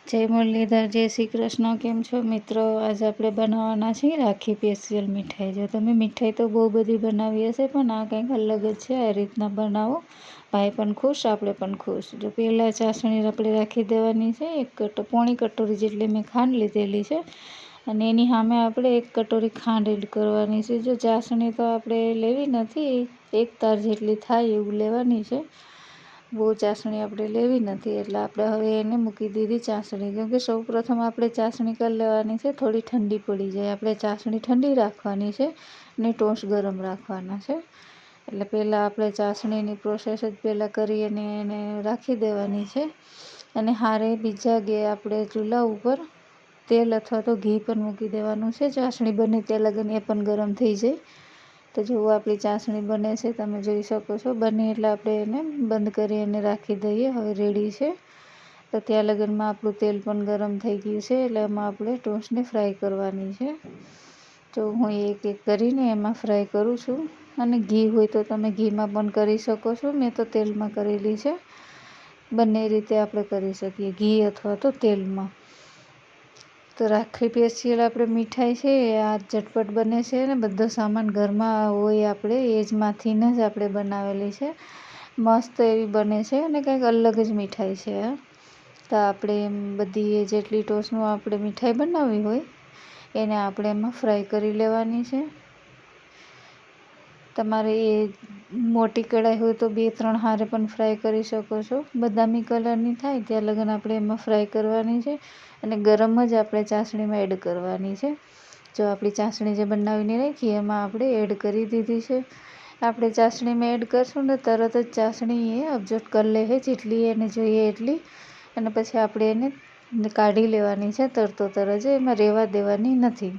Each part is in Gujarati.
જય મુરલીધર, જય શ્રી કૃષ્ણ. કેમ છો મિત્રો? આજે આપણે બનાવવાના છીએ રાખી સ્પેશિયલ મીઠાઈ. જો તમે મીઠાઈ તો બહુ બધી બનાવી હશે, પણ આ કંઈક અલગ જ છે. આ રીતના બનાવો, ભાઈ પણ ખુશ, આપણે પણ ખુશ. જો પહેલાં ચાસણી આપણે રાખી દેવાની છે. પોણી કટોરી જેટલી મેં ખાંડ લીધેલી છે, અને એની સામે આપણે 1 કટોરી ખાંડ એડ કરવાની છે. જો ચાસણી તો આપણે લેવી નથી, 1 તાર જેટલી થાય એવું લેવાની છે. બહુ ચાસણી આપણે લેવી નથી, એટલે આપણે હવે એને મૂકી દીધી ચાસણી. કેમકે સૌ પ્રથમ આપણે ચાસણી કરી લેવાની છે. થોડી ઠંડી પડી જાય, આપણે ચાસણી ઠંડી રાખવાની છે અને ટોસ્ટ ગરમ રાખવાના છે. એટલે પહેલાં આપણે ચાસણીની પ્રોસેસ જ પહેલાં કરી અને એને રાખી દેવાની છે. અને હારે બીજા આપણે ચૂલા ઉપર તેલ અથવા તો ઘી પણ મૂકી દેવાનું છે. ચાસણી બને ત્યાં લગન એ પણ ગરમ થઈ જાય. તો જુઓ આપણી ચાસણી બને છે, તમે જોઈ શકો છો. બને એટલે આપણે એને બંધ કરી અને રાખી દઈએ. હવે રેડી છે. તો ત્યાં લગનમાં આપણું તેલ પણ ગરમ થઈ ગયું છે, એટલે એમાં આપણે ટોસ્ટને ફ્રાય કરવાની છે. તો હું એક એક કરીને એમાં ફ્રાય કરું છું. અને ઘી હોય તો તમે ઘીમાં પણ કરી શકો છો. મેં તો તેલમાં કરેલી છે. બંને રીતે આપણે કરી શકીએ, ઘી અથવા તો તેલમાં. તો રાખી સ્પેશિયલ આપણે મીઠાઈ છે, આ ઝટપટ બને છે અને બધો સામાન ઘરમાં હોય આપણે એ જમાંથી જ આપણે બનાવેલી છે. મસ્ત એવી બને છે અને કંઈક અલગ જ મીઠાઈ છે. તો આપણે બધી જેટલી ટોસ્ટનું આપણે મીઠાઈ બનાવવી હોય એને આપણે એમાં ફ્રાય કરી લેવાની છે. તમારે એ મોટી કઢાઈ હોય તો 2-3 હારે પણ ફ્રાય કરી શકો છો. બદામી કલરની થાય ત્યાં લગન આપણે એમાં ફ્રાય કરવાની છે. અને ગરમ જ આપણે ચાસણીમાં એડ કરવાની છે. જો આપણી ચાસણી જે બનાવીને રાખી એમાં આપણે એડ કરી દીધી છે. આપણે ચાસણીમાં એડ કરશું ને તરત જ ચાસણી એ અબજોટ કરી લે છે, જેટલી એને જોઈએ એટલી. અને પછી આપણે એને કાઢી લેવાની છે તરતો તરત જ, એમાં રહેવા દેવાની નથી.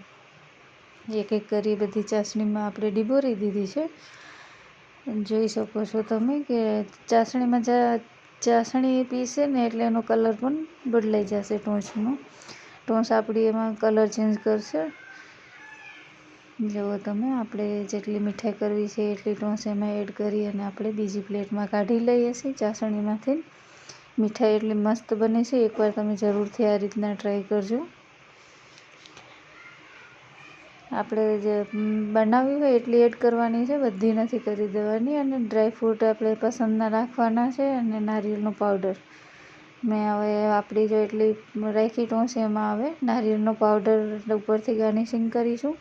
એક એક કરી બધી ચાસણીમાં આપણે ડીબોરી દીધી છે. જોઈ શકો છો તમે કે ચાસણીમાં ચાસણી પીસે ને એટલે એનો કલર પણ બદલાઈ જશે ટોસનો. ટોસ આપણી એમાં કલર ચેન્જ કરશે. જુઓ તમે, આપણે જેટલી મીઠાઈ કરવી છે એટલી ટોસ એમાં એડ કરી અને આપણે બીજી પ્લેટમાં કાઢી લઈએ છીએ ચાસણીમાંથી. મીઠાઈ એટલી મસ્ત બને છે, એકવાર તમે જરૂરથી આ રીતના ટ્રાય કરજો. આપણે જે બનાવી હોય એટલી એડ કરવાની છે, બધી નથી કરી દેવાની. અને ડ્રાયફ્રૂટ આપણે પસંદના રાખવાના છે. અને નારિયેળનો પાવડર મેં હવે આપણી જો એટલી રાખી ટોસ એમાં હવે નારિયેળનો પાવડર ઉપરથી ગાર્નિશિંગ કરીશું.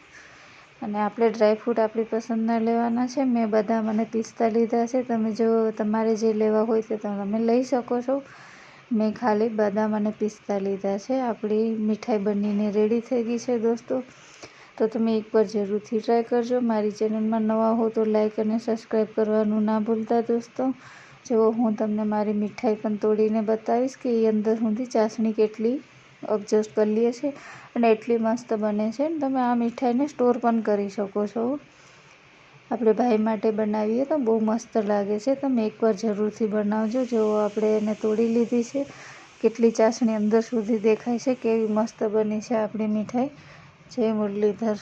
અને આપણે ડ્રાયફ્રૂટ આપણી પસંદના લેવાના છે. મેં બદામ અને પિસ્તા લીધા છે. તમે જો તમારે જે લેવા હોય તે તમે લઈ શકો છો. મેં ખાલી બદામ અને પિસ્તા લીધા છે. આપણી મીઠાઈ બનીને રેડી થઈ ગઈ છે દોસ્તો. તો તમે એકવાર જરૂરથી ટ્રાય કરજો. મારી ચેનલમાં નવા હો તો લાઈક અને સબસ્ક્રાઈબ કરવાનું ના ભૂલતા દોસ્તો. જો હું તમને મારી મીઠાઈ પણ તોડીને બતાવીશ કે એ અંદર સુધી ચાસણી કેટલી એડજસ્ટ કરી લે છે અને એટલી મસ્ત બને છે. તમે આ મીઠાઈને સ્ટોર પણ કરી શકો છો. આપણે ભાઈ માટે બનાવીએ તો બહુ મસ્ત લાગે છે. તમે એકવાર જરૂરથી બનાવજો. જો આપણે એને તોડી લીધી છે, કેટલી ચાસણી અંદર સુધી દેખાય છે, કેવી મસ્ત બની છે આપણી મીઠાઈ. જય મુરલીધર.